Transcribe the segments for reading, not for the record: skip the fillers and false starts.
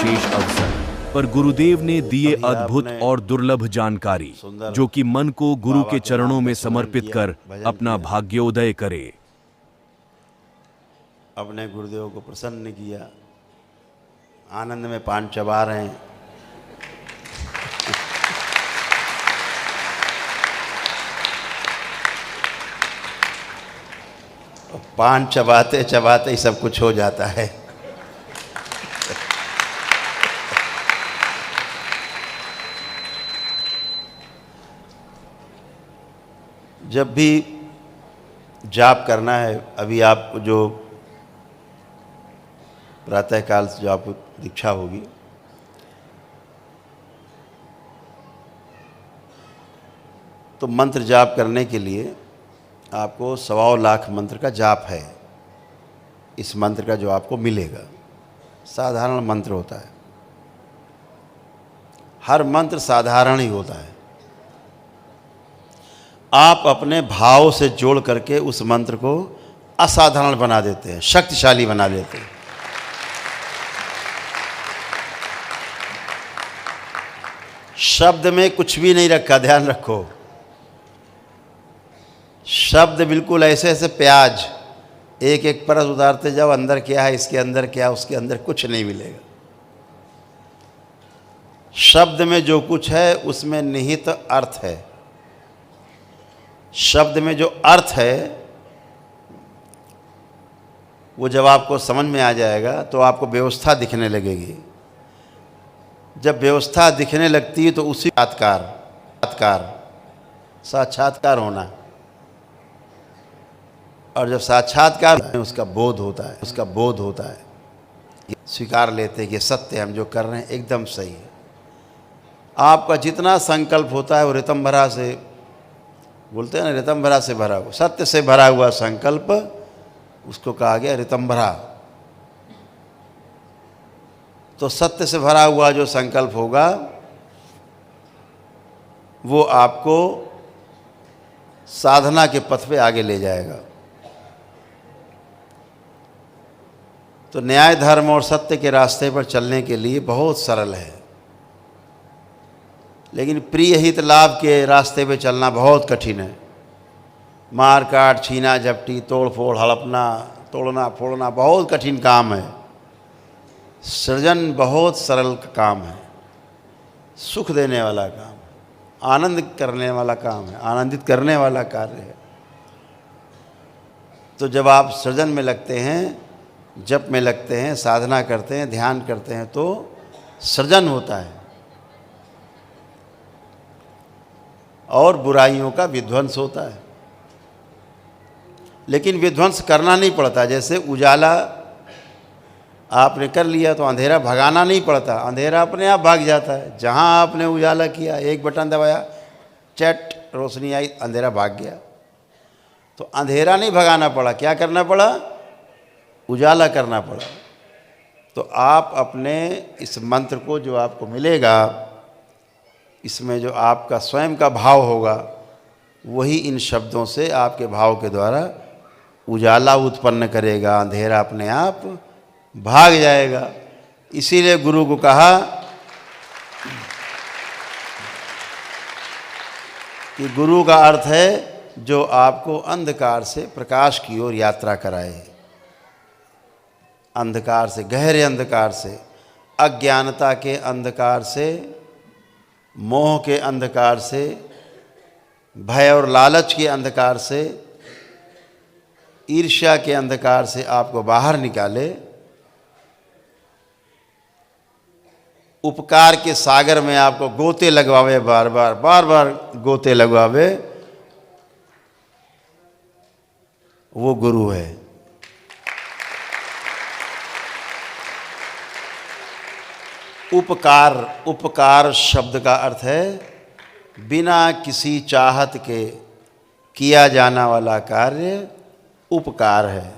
विशेष अवसर पर गुरुदेव ने दिए अद्भुत और दुर्लभ जानकारी, जो कि मन को गुरु के चरणों में समर्पित कर अपना भाग्योदय करे। अपने गुरुदेव को प्रसन्न किया, आनंद में पान चबा रहे हैं। पान चबाते चबाते ही सब कुछ हो जाता है। जब भी जाप करना है, अभी आपको जो प्रातःकाल से जो आपको दीक्षा होगी, तो मंत्र जाप करने के लिए आपको 1.25 लाख मंत्र का जाप है। इस मंत्र का जो आपको मिलेगा, साधारण मंत्र होता है, हर मंत्र साधारण ही होता है। आप अपने भाव से जोड़ करके उस मंत्र को असाधारण बना देते हैं, शक्तिशाली बना देते हैं। शब्द में कुछ भी नहीं रखा, ध्यान रखो। शब्द बिल्कुल ऐसे ऐसे प्याज, एक एक परत उतारते जाओ, अंदर क्या है, इसके अंदर क्या, उसके अंदर कुछ नहीं मिलेगा। शब्द में जो कुछ है उसमें निहित अर्थ है। शब्द में जो अर्थ है वो जब आपको समझ में आ जाएगा तो आपको व्यवस्था दिखने लगेगी। जब व्यवस्था दिखने लगती है तो उसी साक्षात्कार होना, और जब साक्षात्कार उसका बोध होता है, स्वीकार लेते हैं कि सत्य हम जो कर रहे हैं एकदम सही है। आपका जितना संकल्प होता है वो ऋतंभरा से, बोलते हैं ना, ऋतंभरा से भरा हुआ, सत्य से भरा हुआ संकल्प, उसको कहा गया ऋतंभरा। तो सत्य से भरा हुआ जो संकल्प होगा वो आपको साधना के पथ पे आगे ले जाएगा। तो न्याय, धर्म और सत्य के रास्ते पर चलने के लिए बहुत सरल है, लेकिन प्रिय हित लाभ के रास्ते पे चलना बहुत कठिन है। मार काट, छीना झपटी, तोड़ फोड़, हड़पना, तोड़ना फोड़ना बहुत कठिन काम है। सृजन बहुत सरल काम है, सुख देने वाला काम, आनंद करने वाला काम है, आनंदित करने वाला कार्य है। तो जब आप सृजन में लगते हैं, जप में लगते हैं, साधना करते हैं, ध्यान करते हैं, तो सृजन होता है और बुराइयों का विध्वंस होता है। लेकिन विध्वंस करना नहीं पड़ता। जैसे उजाला आपने कर लिया तो अंधेरा भगाना नहीं पड़ता, अंधेरा अपने आप भाग जाता है। जहाँ आपने उजाला किया, एक बटन दबाया, चट रोशनी आई, अंधेरा भाग गया। तो अंधेरा नहीं भगाना पड़ा, क्या करना पड़ा? उजाला करना पड़ा। तो आप अपने इस मंत्र को, जो आपको मिलेगा, इसमें जो आपका स्वयं का भाव होगा, वही इन शब्दों से आपके भाव के द्वारा उजाला उत्पन्न करेगा, अंधेरा अपने आप भाग जाएगा। इसीलिए गुरु को कहा कि गुरु का अर्थ है जो आपको अंधकार से प्रकाश की ओर यात्रा कराए। अंधकार से, गहरे अंधकार से, अज्ञानता के अंधकार से, मोह के अंधकार से, भय और लालच के अंधकार से, ईर्ष्या के अंधकार से आपको बाहर निकाले, उपकार के सागर में आपको गोते लगवावे, बार बार गोते लगवावे, वो गुरु है। उपकार शब्द का अर्थ है बिना किसी चाहत के किया जाना वाला कार्य उपकार है।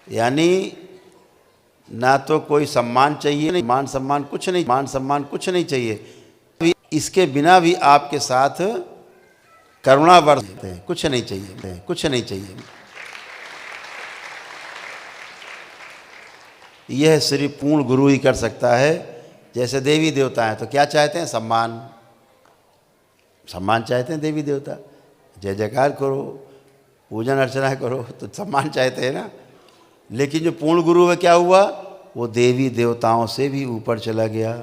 यानी ना तो कोई सम्मान चाहिए, नहीं मान सम्मान कुछ नहीं चाहिए। इसके बिना भी आपके साथ करुणा बरसते हैं, कुछ नहीं चाहिए। यह सिर्फ पूर्ण गुरु ही कर सकता है। जैसे देवी देवता हैं तो क्या चाहते हैं? सम्मान, सम्मान चाहते हैं देवी देवता। जय जयकार करो, पूजन अर्चना करो तो सम्मान चाहते हैं ना। लेकिन जो पूर्ण गुरु है क्या हुआ? वो देवी देवताओं से भी ऊपर चला गया।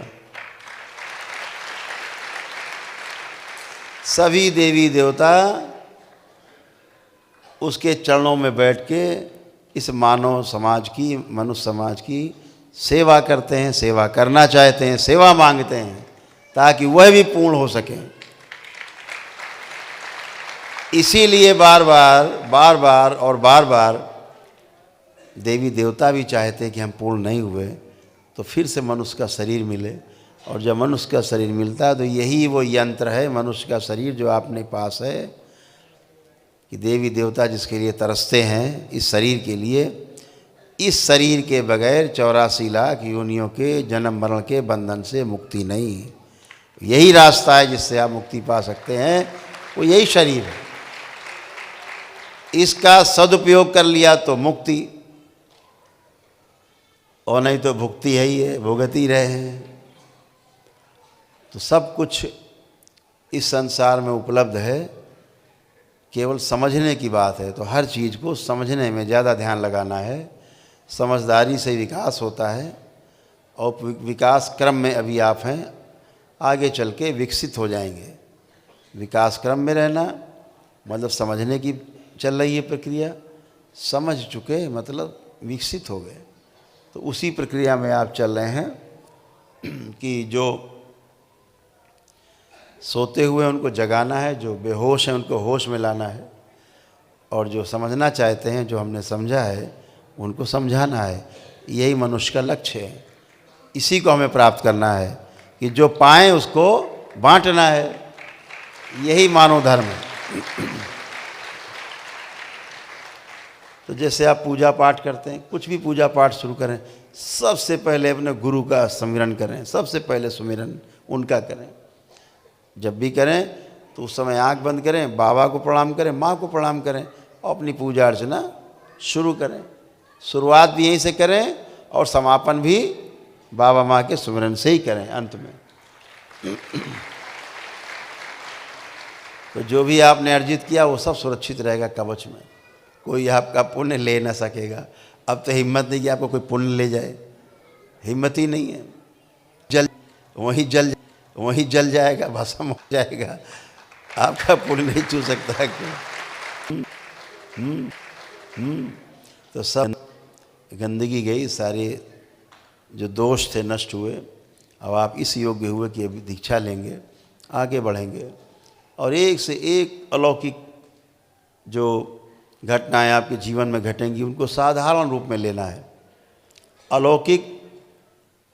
सभी देवी देवता उसके चरणों में बैठ के इस मानव समाज की, मनुष्य समाज की सेवा करते हैं, सेवा करना चाहते हैं, सेवा मांगते हैं ताकि वह भी पूर्ण हो सके। इसीलिए बार बार देवी देवता भी चाहते हैं कि हम पूर्ण नहीं हुए तो फिर से मनुष्य का शरीर मिले। और जब मनुष्य का शरीर मिलता है तो यही वो यंत्र है, मनुष्य का शरीर जो आपने पास है, कि देवी देवता जिसके लिए तरसते हैं इस शरीर के लिए, इस शरीर के बगैर 84 लाख योनियों के जन्म मरण के बंधन से मुक्ति नहीं। यही रास्ता है जिससे आप मुक्ति पा सकते हैं, वो यही शरीर है। इसका सदुपयोग कर लिया तो मुक्ति, और नहीं तो भुक्ति है ही है, भुगत ही रहे हैं। तो सब कुछ इस संसार में उपलब्ध है, केवल समझने की बात है। तो हर चीज़ को समझने में ज़्यादा ध्यान लगाना है। समझदारी से विकास होता है और विकास क्रम में अभी आप हैं, आगे चल के विकसित हो जाएंगे। विकास क्रम में रहना मतलब समझने की चल रही है प्रक्रिया, समझ चुके मतलब विकसित हो गए। तो उसी प्रक्रिया में आप चल रहे हैं कि जो सोते हुए उनको जगाना है, जो बेहोश हैं उनको होश में लाना है, और जो समझना चाहते हैं, जो हमने समझा है, उनको समझाना है। यही मनुष्य का लक्ष्य है। इसी को हमें प्राप्त करना है कि जो पाएं उसको बांटना है। यही मानव धर्म है। तो जैसे आप पूजा पाठ करते हैं, कुछ भी पूजा पाठ शुरू करें, सबसे पहले अपने गुरु का सुमिरन करें। सबसे पहले सुमिरन उनका करें। जब भी करें तो उस समय आंख बंद करें, बाबा को प्रणाम करें, माँ को प्रणाम करें और अपनी पूजा अर्चना शुरू करें। शुरुआत भी यहीं से करें और समापन भी बाबा माँ के सुमिरन से ही करें अंत में। तो जो भी आपने अर्जित किया वो सब सुरक्षित रहेगा कवच में, कोई आपका पुण्य ले ना सकेगा। अब तो हिम्मत नहीं कि आपको कोई पुण्य ले जाए, हिम्मत ही नहीं है। वहीं जल जाएगा, भस्म हो जाएगा, आपका पुण्य नहीं छू सकता है। तो सब गंदगी गई, सारे जो दोष थे नष्ट हुए। अब आप इस योग्य हुए कि अभी दीक्षा लेंगे, आगे बढ़ेंगे और एक से एक अलौकिक जो घटनाएं आपके जीवन में घटेंगी उनको साधारण रूप में लेना है। अलौकिक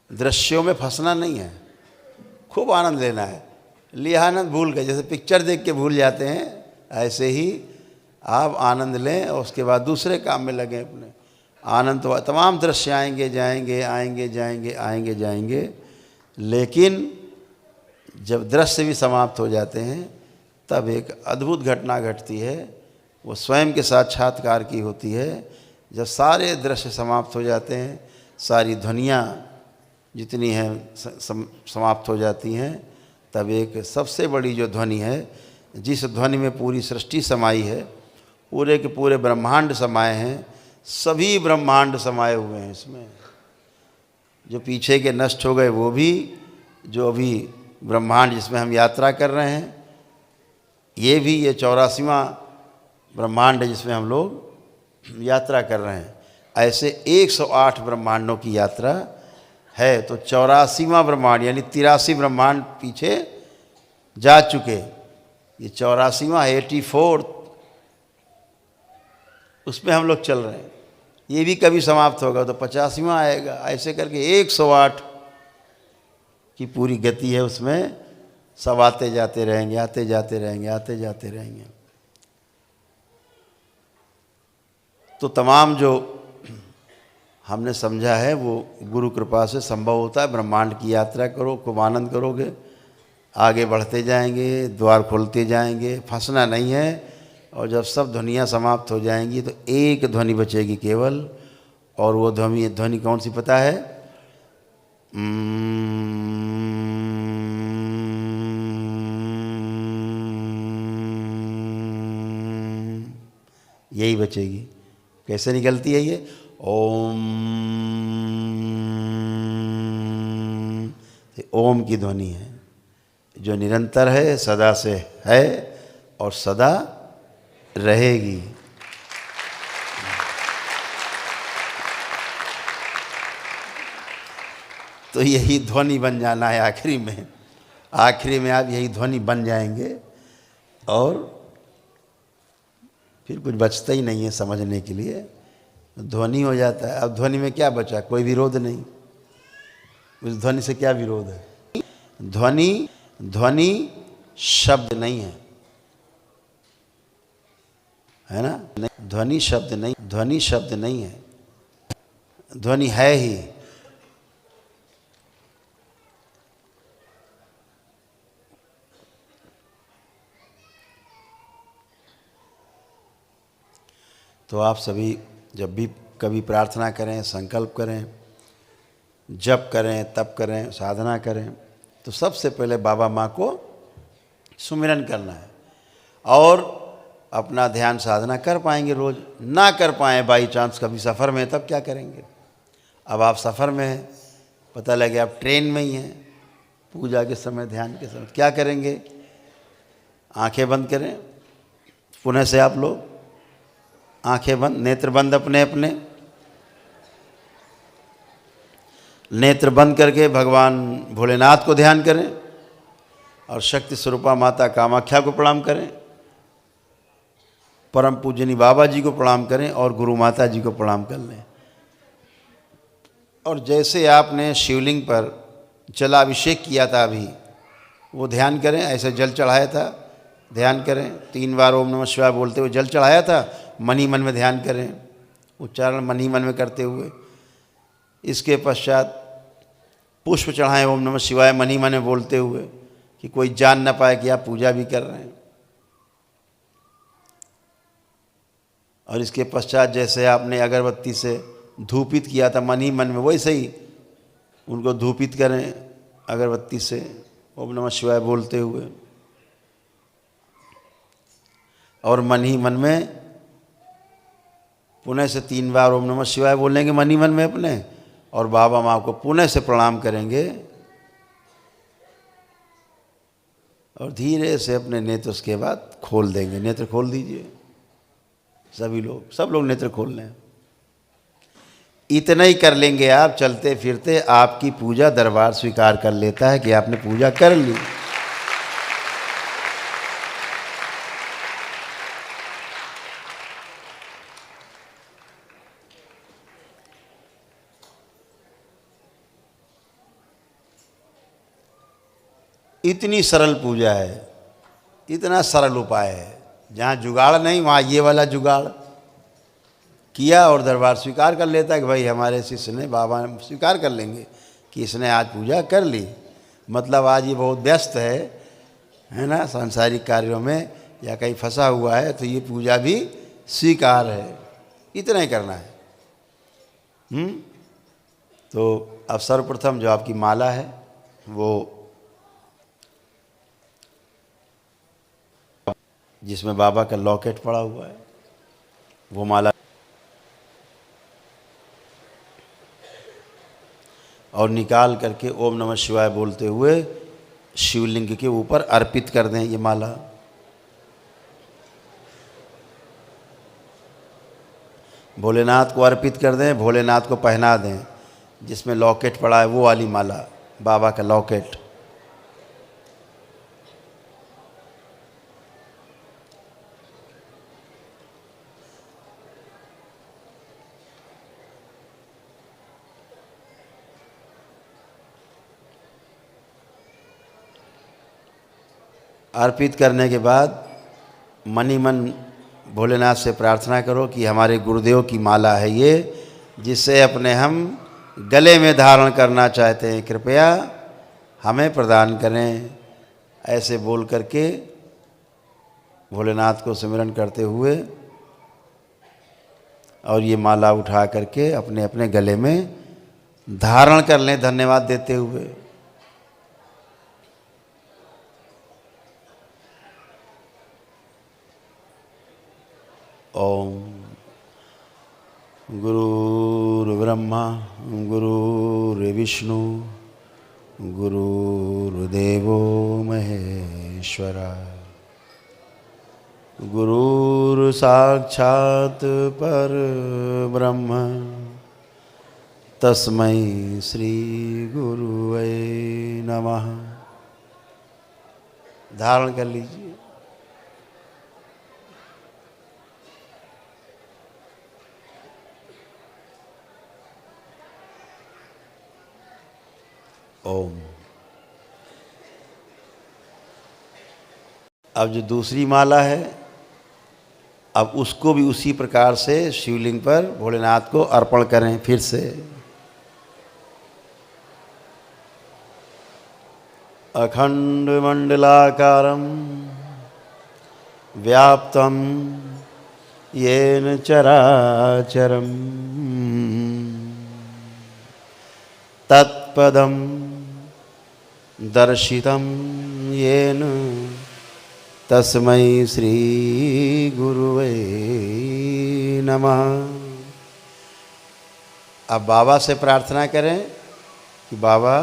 दृश्यों में फंसना नहीं है, खूब आनंद लेना है। लिया आनंद भूल गए, जैसे पिक्चर देख के भूल जाते हैं, ऐसे ही आप आनंद लें और उसके बाद दूसरे काम में लगें अपने। आनंद तो तमाम दृश्य आएंगे जाएंगे, आएंगे जाएंगे, आएंगे जाएंगे, लेकिन जब दृश्य भी समाप्त हो जाते हैं तब एक अद्भुत घटना घटती है, वो स्वयं के साक्षात्कार की होती है। जब सारे दृश्य समाप्त हो जाते हैं, सारी ध्वनियाँ जितनी हैं समाप्त हो जाती हैं, तब एक सबसे बड़ी जो ध्वनि है, जिस ध्वनि में पूरी सृष्टि समाई है, पूरे के पूरे ब्रह्मांड समाये हैं, सभी ब्रह्मांड समाये हुए हैं इसमें। जो पीछे के नष्ट हो गए वो भी, जो अभी ब्रह्मांड जिसमें हम यात्रा कर रहे हैं ये भी, ये 84वां ब्रह्मांड है जिसमें हम लोग यात्रा कर रहे हैं। ऐसे 108 ब्रह्मांडों की यात्रा है। तो 84वां ब्रह्मांड यानी 83 ब्रह्मांड पीछे जा चुके, ये 84वां 84th उसमें हम लोग चल रहे हैं। ये भी कभी समाप्त होगा तो 85वां आएगा। ऐसे करके 108 की पूरी गति है, उसमें सब आते जाते रहेंगे, आते जाते रहेंगे, आते जाते रहेंगे। तो तमाम जो हमने समझा है वो गुरु कृपा से संभव होता है। ब्रह्मांड की यात्रा करो, खूब आनंद करोगे, आगे बढ़ते जाएंगे, द्वार खोलते जाएंगे, फंसना नहीं है। और जब सब ध्वनियाँ समाप्त हो जाएंगी तो एक ध्वनि बचेगी केवल, और वो ध्वनि ध्वनि कौन सी पता है? यही बचेगी। कैसे निकलती है ये? ओम। ओम की ध्वनि है जो निरंतर है, सदा से है और सदा रहेगी। तो यही ध्वनि बन जाना है आखिरी में। आखिरी में आप यही ध्वनि बन जाएंगे और फिर कुछ बचता ही नहीं है समझने के लिए। ध्वनि हो जाता है। अब ध्वनि में क्या बचा? कोई विरोध नहीं। उस ध्वनि से क्या विरोध है? ध्वनि ध्वनि शब्द नहीं है, है ना? ध्वनि शब्द नहीं, ध्वनि शब्द नहीं है, ध्वनि है ही। तो आप सभी जब भी कभी प्रार्थना करें, संकल्प करें, जप करें, तप करें, साधना करें, तो सबसे पहले बाबा माँ को सुमिरन करना है। और अपना ध्यान साधना कर पाएंगे रोज़, ना कर पाएँ बाई चांस कभी सफ़र में, तब क्या करेंगे? अब आप सफ़र में हैं, पता लगे आप ट्रेन में ही हैं, पूजा के समय, ध्यान के समय, क्या करेंगे? आंखें बंद करें। पुनः से आप लोग आंखें बंद, नेत्र बंद अपने अपने। नेत्र बंद करके भगवान भोलेनाथ को ध्यान करें और शक्ति स्वरूपा माता कामाख्या को प्रणाम करें, परम पूजनी बाबा जी को प्रणाम करें और गुरु माता जी को प्रणाम कर लें। और जैसे आपने शिवलिंग पर जलाभिषेक किया था अभी, वो ध्यान करें। ऐसे जल चढ़ाया था, ध्यान करें। 3 बार ओम नमः शिवाय बोलते हुए जल चढ़ाया था, मन ही मन में ध्यान करें, उच्चारण मन ही मन में करते हुए। इसके पश्चात पुष्प चढ़ाएं ओम नमः शिवाय मन ही मन में बोलते हुए, कि कोई जान ना पाए कि आप पूजा भी कर रहे हैं। और इसके पश्चात जैसे आपने अगरबत्ती से धूपित किया था मन ही मन में, वैसे ही उनको धूपित करें अगरबत्ती से ओम नमः शिवाय बोलते हुए। और मन ही मन में पुनः से 3 बार ओम नमः शिवाय बोलेंगे मन ही मन में अपने, और बाबा माँ को पुनः से प्रणाम करेंगे। और धीरे से अपने नेत्र उसके बाद खोल देंगे। नेत्र खोल दीजिए सभी लोग, सब लोग नेत्र खोल लें। इतना ही कर लेंगे आप, चलते फिरते आपकी पूजा दरबार स्वीकार कर लेता है कि आपने पूजा कर ली। इतनी सरल पूजा है, इतना सरल उपाय है। जहाँ जुगाड़ नहीं वहाँ ये वाला जुगाड़ किया और दरबार स्वीकार कर लेता है कि भाई हमारे शिष्य ने, बाबा स्वीकार कर लेंगे कि इसने आज पूजा कर ली। मतलब आज ये बहुत व्यस्त है ना, सांसारिक कार्यों में या कहीं फंसा हुआ है, तो ये पूजा भी स्वीकार है। इतना ही करना है। तो अब सर्वप्रथम जो आपकी माला है वो, जिसमें बाबा का लॉकेट पड़ा हुआ है, वो माला और निकाल करके ओम नमः शिवाय बोलते हुए शिवलिंग के ऊपर अर्पित कर दें ये माला। भोलेनाथ को अर्पित कर दें, भोलेनाथ को पहना दें। जिसमें लॉकेट पड़ा है वो वाली माला, बाबा का लॉकेट। अर्पित करने के बाद मन ही मन भोलेनाथ से प्रार्थना करो कि हमारे गुरुदेव की माला है ये, जिसे अपने हम गले में धारण करना चाहते हैं, कृपया हमें प्रदान करें। ऐसे बोल करके भोलेनाथ को सिमरन करते हुए और ये माला उठा करके अपने अपने गले में धारण कर लें धन्यवाद देते हुए। ओम गुरुर्ब्रह्मा गुरुर्विष्णु गुरुर्देवो महेश्वरा गुरुर्साक्षात् परब्रह्म तस्मै श्री गुरुवे नमः। धारण कर लीजिए। ओम। अब जो दूसरी माला है, अब उसको भी उसी प्रकार से शिवलिंग पर भोलेनाथ को अर्पण करें फिर से। अखंड मंडलाकारं व्याप्तं येन चराचरं तत्पदं दर्शितं येन तस्मै श्री गुरुवे नमः। अब बाबा से प्रार्थना करें कि बाबा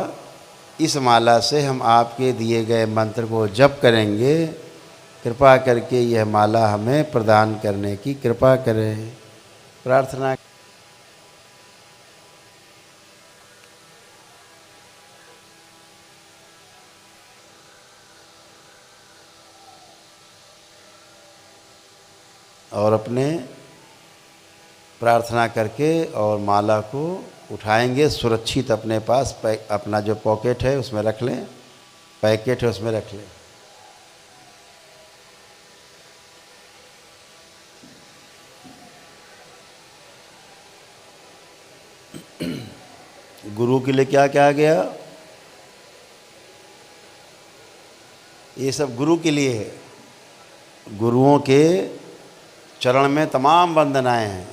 इस माला से हम आपके दिए गए मंत्र को जप करेंगे, कृपा करके यह माला हमें प्रदान करने की कृपा करें। प्रार्थना। और अपने प्रार्थना करके और माला को उठाएंगे, सुरक्षित अपने पास अपना जो पॉकेट है उसमें रख लें, पैकेट है उसमें रख लें। गुरु के लिए क्या क्या गया, ये सब गुरु के लिए है। गुरुओं के चरण में तमाम वंदनाएं हैं।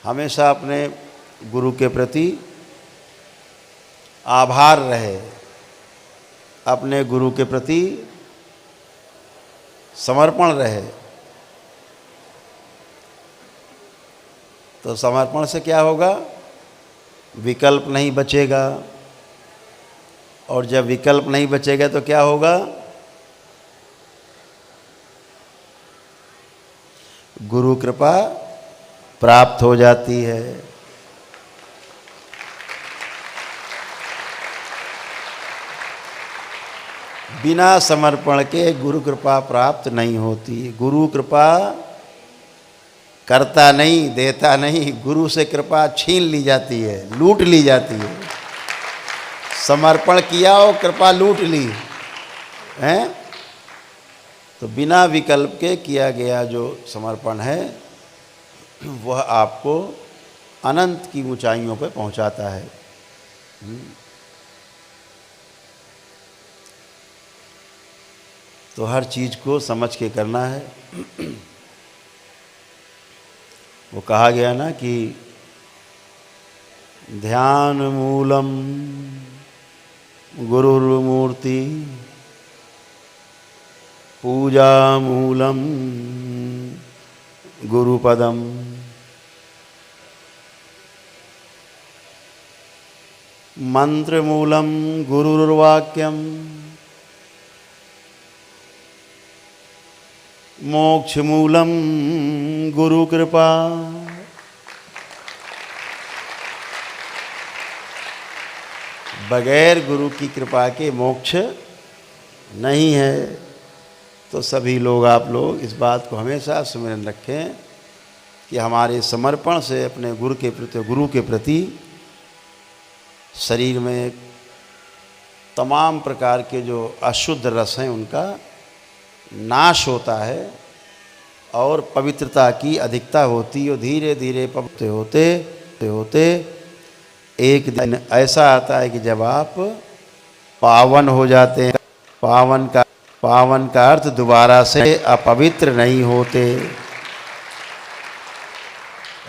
हमेशा अपने गुरु के प्रति आभार रहे, अपने गुरु के प्रति समर्पण रहे। तो समर्पण से क्या होगा, विकल्प नहीं बचेगा। और जब विकल्प नहीं बचेगा तो क्या होगा, गुरु कृपा प्राप्त हो जाती है। बिना समर्पण के गुरु कृपा प्राप्त नहीं होती। गुरु कृपा करता नहीं, देता नहीं, गुरु से कृपा छीन ली जाती है, लूट ली जाती है। समर्पण किया और कृपा लूट ली हैं। तो बिना विकल्प के किया गया जो समर्पण है वह आपको अनंत की ऊंचाइयों पर पहुंचाता है। तो हर चीज़ को समझ के करना है। वो कहा गया ना कि ध्यान मूलम गुरुर्मूर्ति पूजा मूलम गुरुपदम। मंत्र मूलम गुरुर्वाक्यम मोक्ष मूलम गुरु कृपा। बगैर गुरु की कृपा के मोक्ष नहीं है। तो सभी लोग, आप लोग इस बात को हमेशा स्मरण रखें कि हमारे समर्पण से अपने गुरु के प्रति शरीर में तमाम प्रकार के जो अशुद्ध रस हैं उनका नाश होता है और पवित्रता की अधिकता होती है। धीरे धीरे पवित्र होते होते एक दिन ऐसा आता है कि जब आप पावन हो जाते हैं। पावन का अर्थ दोबारा से अपवित्र नहीं होते।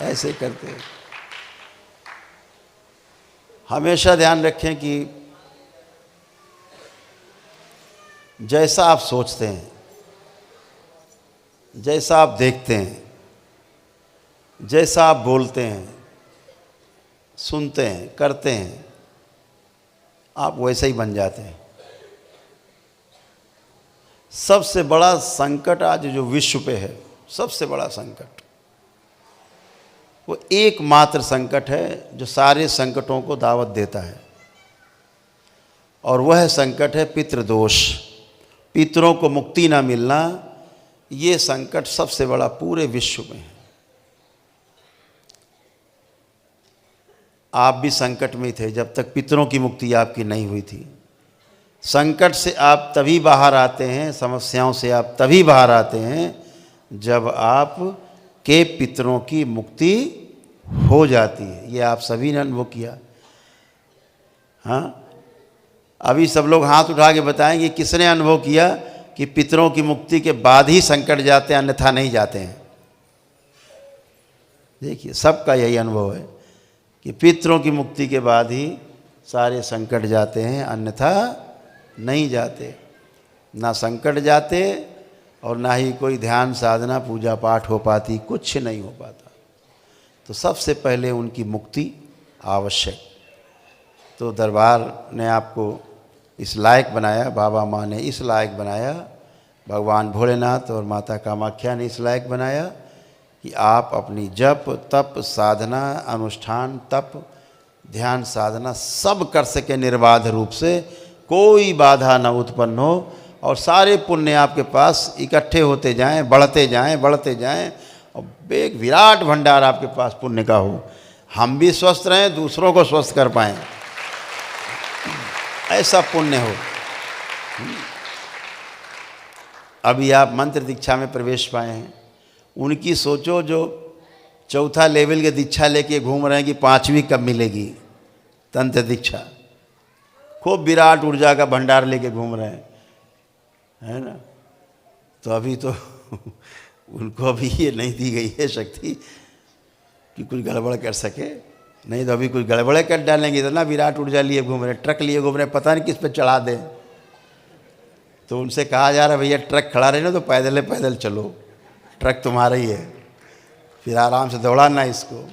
ऐसे करते हैं। हमेशा ध्यान रखें कि जैसा आप सोचते हैं, जैसा आप देखते हैं, जैसा आप बोलते हैं, सुनते हैं, करते हैं, आप वैसे ही बन जाते हैं। सबसे बड़ा संकट आज जो विश्व पे है, सबसे बड़ा संकट, वो एकमात्र संकट है जो सारे संकटों को दावत देता है, और वह संकट है पितृदोष। पितरों को मुक्ति ना मिलना, ये संकट सबसे बड़ा पूरे विश्व में है। आप भी संकट में थे जब तक पितरों की मुक्ति आपकी नहीं हुई थी। संकट से आप तभी बाहर आते हैं, समस्याओं से आप तभी बाहर आते हैं जब आप के पितरों की मुक्ति हो जाती है। ये आप सभी ने अनुभव किया। हाँ, अभी सब लोग हाथ उठा के बताएंगे किसने अनुभव किया कि पितरों की मुक्ति के बाद ही संकट जाते हैं, अन्यथा नहीं जाते हैं। देखिए, सबका यही अनुभव है कि पितरों की मुक्ति के बाद ही सारे संकट जाते हैं, अन्यथा नहीं जाते। ना संकट जाते और ना ही कोई ध्यान साधना पूजा पाठ हो पाती, कुछ नहीं हो पाता। तो सबसे पहले उनकी मुक्ति आवश्यक। तो दरबार ने आपको इस लायक बनाया, बाबा माँ ने इस लायक बनाया, भगवान भोलेनाथ और माता कामाख्या ने इस लायक बनाया कि आप अपनी जप तप साधना अनुष्ठान तप ध्यान साधना सब कर सके निर्बाध रूप से, कोई बाधा न उत्पन्न हो, और सारे पुण्य आपके पास इकट्ठे होते जाएं, बढ़ते जाएं, बढ़ते जाएं, और एक विराट भंडार आपके पास पुण्य का हो। हम भी स्वस्थ रहें, दूसरों को स्वस्थ कर पाएं, ऐसा पुण्य हो। अभी आप मंत्र दीक्षा में प्रवेश पाए हैं, उनकी सोचो जो चौथा लेवल की दीक्षा लेके घूम रहे हैं कि पांचवी कब मिलेगी, तंत्र दीक्षा, खूब विराट ऊर्जा का भंडार लेके घूम रहे हैं, है ना। तो अभी तो उनको अभी ये नहीं दी गई है शक्ति कि कुछ गड़बड़ कर सके, नहीं तो अभी कुछ गड़बड़े कर डालेंगे। इतना विराट ऊर्जा लिए घूम रहे, ट्रक लिए घूम रहे, पता नहीं किस पे चढ़ा दें। तो उनसे कहा जा रहा है भैया ट्रक खड़ा रहे ना तो पैदल पैदल चलो, ट्रक तुम्हारा ही है, फिर आराम से दौड़ाना इसको।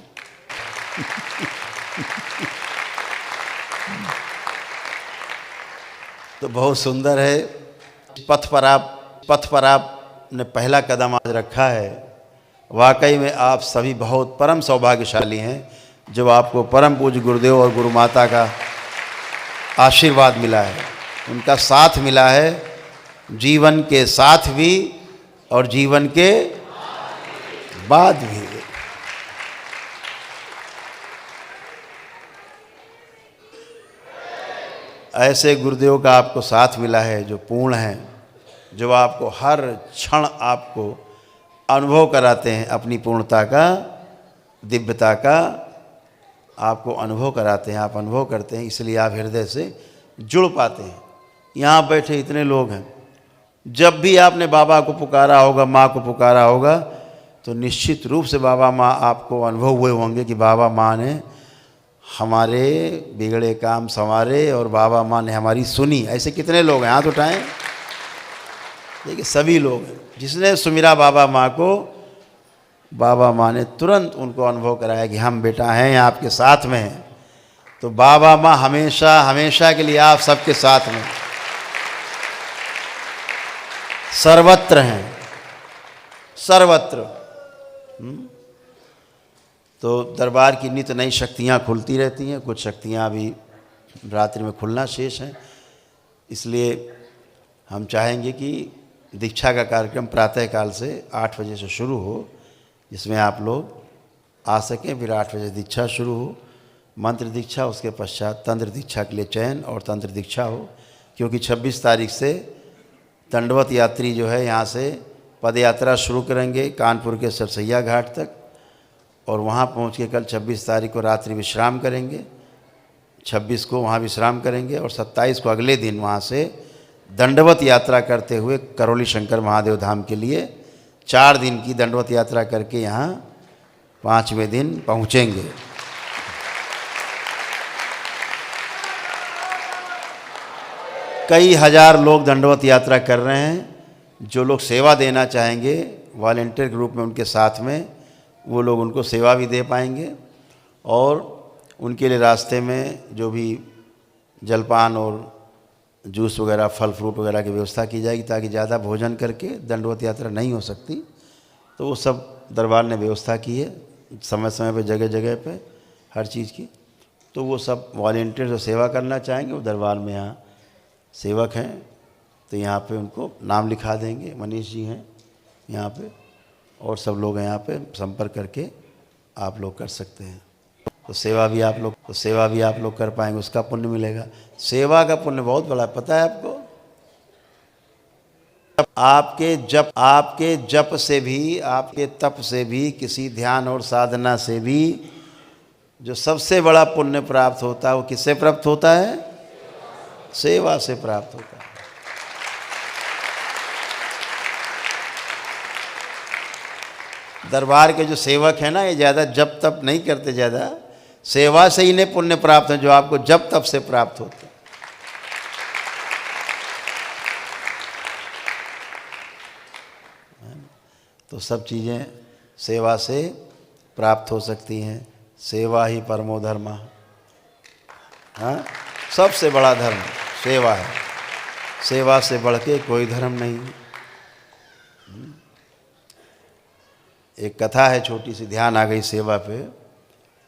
तो बहुत सुंदर है। पथ पर आपने पहला कदम आज रखा है। वाकई में आप सभी बहुत परम सौभाग्यशाली हैं जो आपको परम पूज्य गुरुदेव और गुरु माता का आशीर्वाद मिला है, उनका साथ मिला है, जीवन के साथ भी और जीवन के बाद भी। ऐसे गुरुदेव का आपको साथ मिला है जो पूर्ण है, जो आपको हर क्षण आपको अनुभव कराते हैं अपनी पूर्णता का, दिव्यता का आपको अनुभव कराते हैं, आप अनुभव करते हैं, इसलिए आप हृदय से जुड़ पाते हैं। यहाँ बैठे इतने लोग हैं, जब भी आपने बाबा को पुकारा होगा, माँ को पुकारा होगा, तो निश्चित रूप से बाबा माँ आपको अनुभव हुए होंगे कि बाबा माँ ने हमारे बिगड़े काम संवारे और बाबा माँ ने हमारी सुनी। ऐसे कितने लोग हैं, हाथ उठाएं। देखिए सभी लोग हैं, जिसने सुमिरा बाबा माँ को, बाबा माँ ने तुरंत उनको अनुभव कराया कि हम बेटा हैं, आपके साथ में हैं। तो बाबा माँ हमेशा हमेशा के लिए आप सबके साथ में सर्वत्र हैं, सर्वत्र। तो दरबार की नित्य नई शक्तियाँ खुलती रहती हैं, कुछ शक्तियाँ अभी रात्रि में खुलना शेष हैं। इसलिए हम चाहेंगे कि दीक्षा का कार्यक्रम प्रातःकाल से 8 बजे से शुरू हो, जिसमें आप लोग आ सकें। फिर 8 बजे दीक्षा शुरू हो, मंत्र दीक्षा, उसके पश्चात तंत्र दीक्षा के लिए चयन और तंत्र दीक्षा हो। क्योंकि 26 तारीख से दंडवत यात्री जो है यहाँ से पद यात्रा शुरू करेंगे कानपुर के सरसैया घाट तक, और वहाँ पहुँच के कल 26 तारीख को रात्रि विश्राम करेंगे, 26 को वहाँ विश्राम करेंगे, और 27 को अगले दिन वहाँ से दंडवत यात्रा करते हुए करौली शंकर महादेव धाम के लिए 4 दिन की दंडवत यात्रा करके यहाँ 5वें दिन पहुँचेंगे। कई हजार लोग दंडवत यात्रा कर रहे हैं। जो लोग सेवा देना चाहेंगे वॉलंटियर ग्रुप में उनके साथ में, वो लोग उनको सेवा भी दे पाएंगे और उनके लिए रास्ते में जो भी जलपान और जूस वगैरह, फल फ्रूट वगैरह की व्यवस्था की जाएगी, ताकि ज़्यादा भोजन करके दंडवत यात्रा नहीं हो सकती। तो वो सब दरबार ने व्यवस्था की है समय समय पे, जगह जगह पे हर चीज़ की। तो वो सब वॉलंटियर जो सेवा करना चाहेंगे वो दरबार में यहाँ सेवक हैं, तो यहाँ पे उनको नाम लिखा देंगे। मनीष जी हैं यहाँ पे और सब लोग यहाँ पे संपर्क करके आप लोग कर सकते हैं। तो सेवा भी आप लोग कर पाएंगे, उसका पुण्य मिलेगा। सेवा का पुण्य बहुत बड़ा, पता है आपको? आपके जप से भी, आपके तप से भी, किसी ध्यान और साधना से भी जो सबसे बड़ा पुण्य प्राप्त होता है वो किससे प्राप्त होता है? सेवा से प्राप्त होता है। दरबार के जो सेवक हैं ना, ये ज़्यादा जप तप नहीं करते, ज़्यादा सेवा से इन्हें पुण्य प्राप्त है जो आपको जप तप से प्राप्त होते हैं। तो सब चीज़ें सेवा से प्राप्त हो सकती हैं। सेवा ही परमो धर्म। हाँ, सबसे बड़ा धर्म सेवा है। सेवा से बढ़ के कोई धर्म नहीं। एक कथा है छोटी सी, ध्यान आ गई सेवा पे।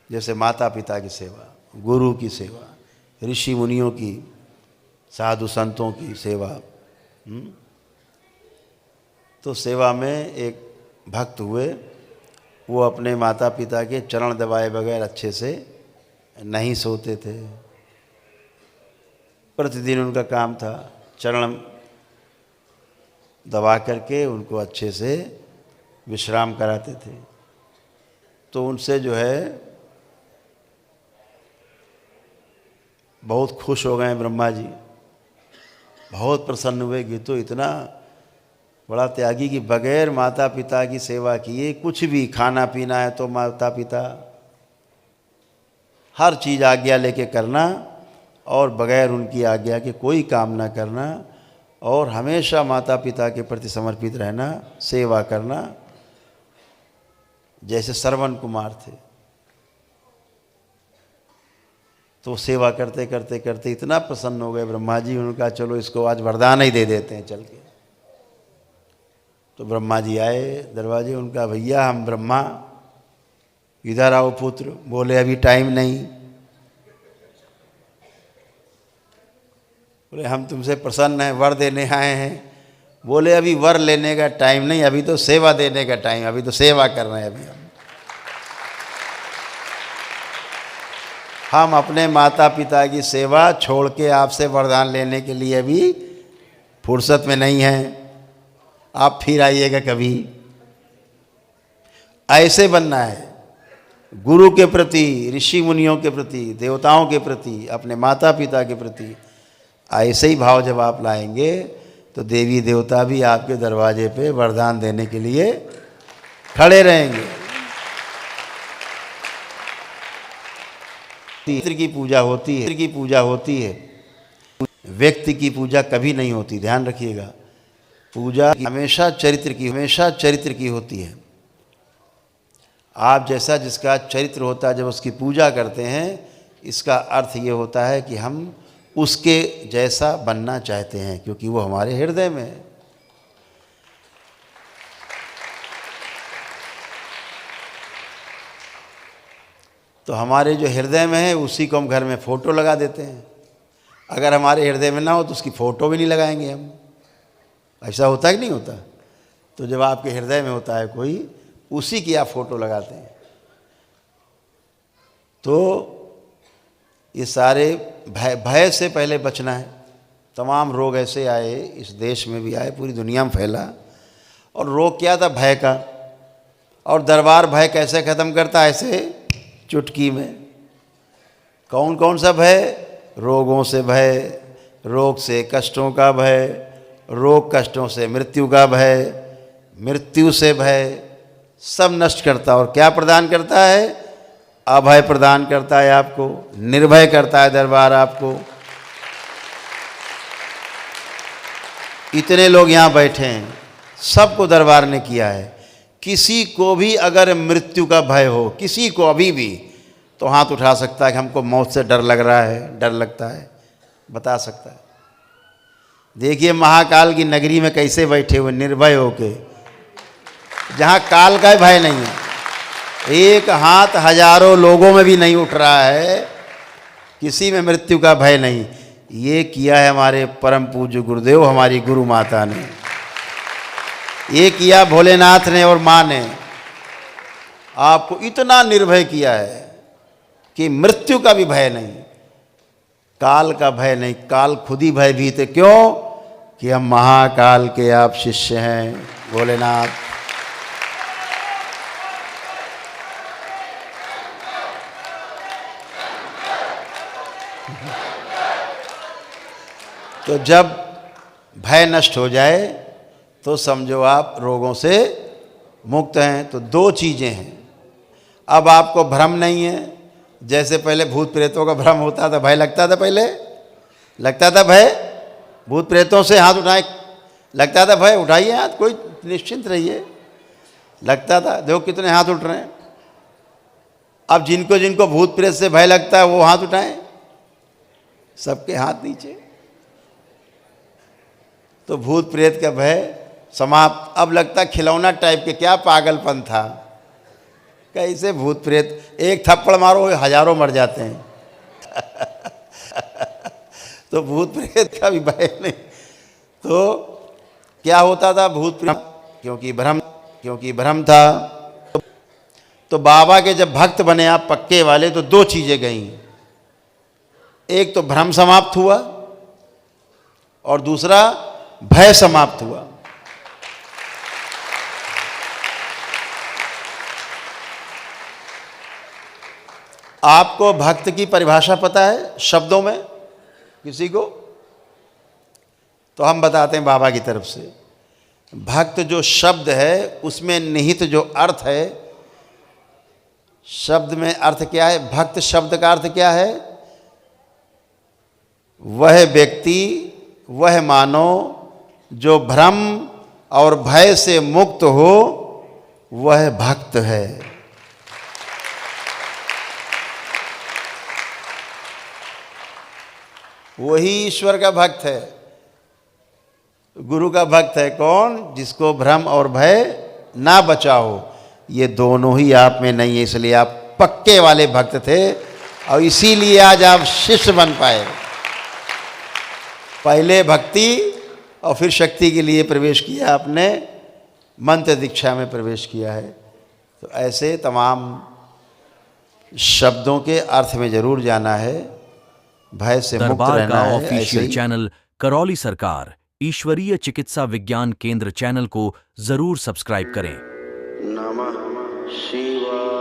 जैसे माता पिता की सेवा, गुरु की सेवा, ऋषि मुनियों की, साधु संतों की सेवा। तो सेवा में एक भक्त हुए, वो अपने माता पिता के चरण दबाए बगैर अच्छे से नहीं सोते थे। प्रतिदिन उनका काम था चरण दबा करके उनको अच्छे से विश्राम कराते थे। तो उनसे जो है बहुत खुश हो गए ब्रह्मा जी, बहुत प्रसन्न हुए कि तो इतना बड़ा त्यागी कि बगैर माता पिता की सेवा किए कुछ भी, खाना पीना है तो माता पिता, हर चीज़ आज्ञा लेके करना और बगैर उनकी आज्ञा के कोई काम ना करना और हमेशा माता पिता के प्रति समर्पित रहना, सेवा करना। जैसे श्रवण कुमार थे, तो सेवा करते करते करते इतना प्रसन्न हो गए ब्रह्मा जी, उनका चलो इसको आज वरदान ही दे देते हैं चल के। तो ब्रह्मा जी आए दरवाजे, उनका भैया हम ब्रह्मा, इधर आओ पुत्र। बोले अभी टाइम नहीं। बोले हम तुमसे प्रसन्न हैं, वर देने आए हैं। बोले अभी वर लेने का टाइम नहीं, अभी तो सेवा देने का टाइम, अभी तो सेवा कर रहे हैं। अभी हम अपने माता पिता की सेवा छोड़ के आपसे वरदान लेने के लिए अभी फुर्सत में नहीं हैं, आप फिर आइएगा कभी। ऐसे बनना है गुरु के प्रति, ऋषि मुनियों के प्रति, देवताओं के प्रति, अपने माता पिता के प्रति। ऐसे ही भाव जब आप लाएंगे तो देवी देवता भी आपके दरवाजे पे वरदान देने के लिए खड़े रहेंगे। चरित्र की पूजा होती है, व्यक्ति की पूजा कभी नहीं होती, ध्यान रखिएगा। पूजा हमेशा चरित्र की होती है। आप जैसा जिसका चरित्र होता है, जब उसकी पूजा करते हैं, इसका अर्थ ये होता है कि हम उसके जैसा बनना चाहते हैं, क्योंकि वो हमारे हृदय में है। तो हमारे जो हृदय में है उसी को हम घर में फ़ोटो लगा देते हैं। अगर हमारे हृदय में ना हो तो उसकी फ़ोटो भी नहीं लगाएंगे हम। ऐसा होता है कि नहीं होता? तो जब आपके हृदय में होता है कोई, उसी की आप फ़ोटो लगाते हैं। तो ये सारे भय से पहले बचना है। तमाम रोग ऐसे आए, इस देश में भी आए, पूरी दुनिया में फैला। और रोग क्या था? भय का। और दरबार भय कैसे ख़त्म करता है? ऐसे चुटकी में। कौन कौन सा भय? रोगों से भय, रोग से कष्टों का भय, रोग कष्टों से मृत्यु का भय, मृत्यु से भय, सब नष्ट करता है। और क्या प्रदान करता है? अभय प्रदान करता है आपको, निर्भय करता है दरबार आपको। इतने लोग यहाँ बैठे हैं, सबको दरबार ने किया है। किसी को भी अगर मृत्यु का भय हो, किसी को अभी भी, तो हाथ उठा सकता है कि हमको मौत से डर लग रहा है, डर लगता है, बता सकता है। देखिए महाकाल की नगरी में कैसे बैठे हुए निर्भय होके, जहाँ काल का भय नहीं है। एक हाथ हजारों लोगों में भी नहीं उठ रहा है, किसी में मृत्यु का भय नहीं। ये किया है हमारे परम पूज्य गुरुदेव, हमारी गुरु माता ने, ये किया भोलेनाथ ने और माँ ने। आपको इतना निर्भय किया है कि मृत्यु का भी भय नहीं, काल का भय नहीं। काल खुद ही भयभीत है। क्यों? कि हम महाकाल के आप शिष्य हैं भोलेनाथ। तो जब भय नष्ट हो जाए तो समझो आप रोगों से मुक्त हैं। तो दो चीज़ें हैं, अब आपको भ्रम नहीं है। जैसे पहले भूत प्रेतों का भ्रम होता था, भय लगता था, पहले लगता था भय, भूत प्रेतों से हाथ उठाए लगता था भय, उठाइए हाथ, कोई निश्चिंत रहिए, लगता था। देखो कितने हाथ उठ रहे हैं। अब जिनको जिनको भूत प्रेत से भय लगता है वो हाथ उठाएं, सबके हाथ नीचे। तो भूत प्रेत का भय समाप्त। अब लगता खिलौना टाइप के, क्या पागलपन था, कैसे भूत प्रेत, एक थप्पड़ मारो हजारों मर जाते हैं। तो भूत प्रेत का भी भय नहीं। तो क्या होता था? भूत प्रेत क्योंकि भ्रम था। तो बाबा के जब भक्त बने आप पक्के वाले, तो दो चीजें गई, एक तो भ्रम समाप्त हुआ और दूसरा भय समाप्त हुआ। आपको भक्त की परिभाषा पता है शब्दों में किसी को? तो हम बताते हैं बाबा की तरफ से। भक्त जो शब्द है उसमें निहित जो अर्थ है, शब्द में अर्थ क्या है? भक्त शब्द का अर्थ क्या है? वह व्यक्ति, वह मानव जो भ्रम और भय से मुक्त हो, वह भक्त है। वही ईश्वर का भक्त है, गुरु का भक्त है। कौन? जिसको भ्रम और भय ना बचा हो। ये दोनों ही आप में नहीं है, इसलिए आप पक्के वाले भक्त थे और इसीलिए आज आप शिष्य बन पाए। पहले भक्ति और फिर शक्ति के लिए प्रवेश किया आपने, मंत्र दीक्षा में प्रवेश किया है। तो ऐसे तमाम शब्दों के अर्थ में जरूर जाना है, भय से मुक्त दरबार रहना का है। ऑफिशियल चैनल करौली सरकार ईश्वरीय चिकित्सा विज्ञान केंद्र चैनल को जरूर सब्सक्राइब करें। नमः शिवाय।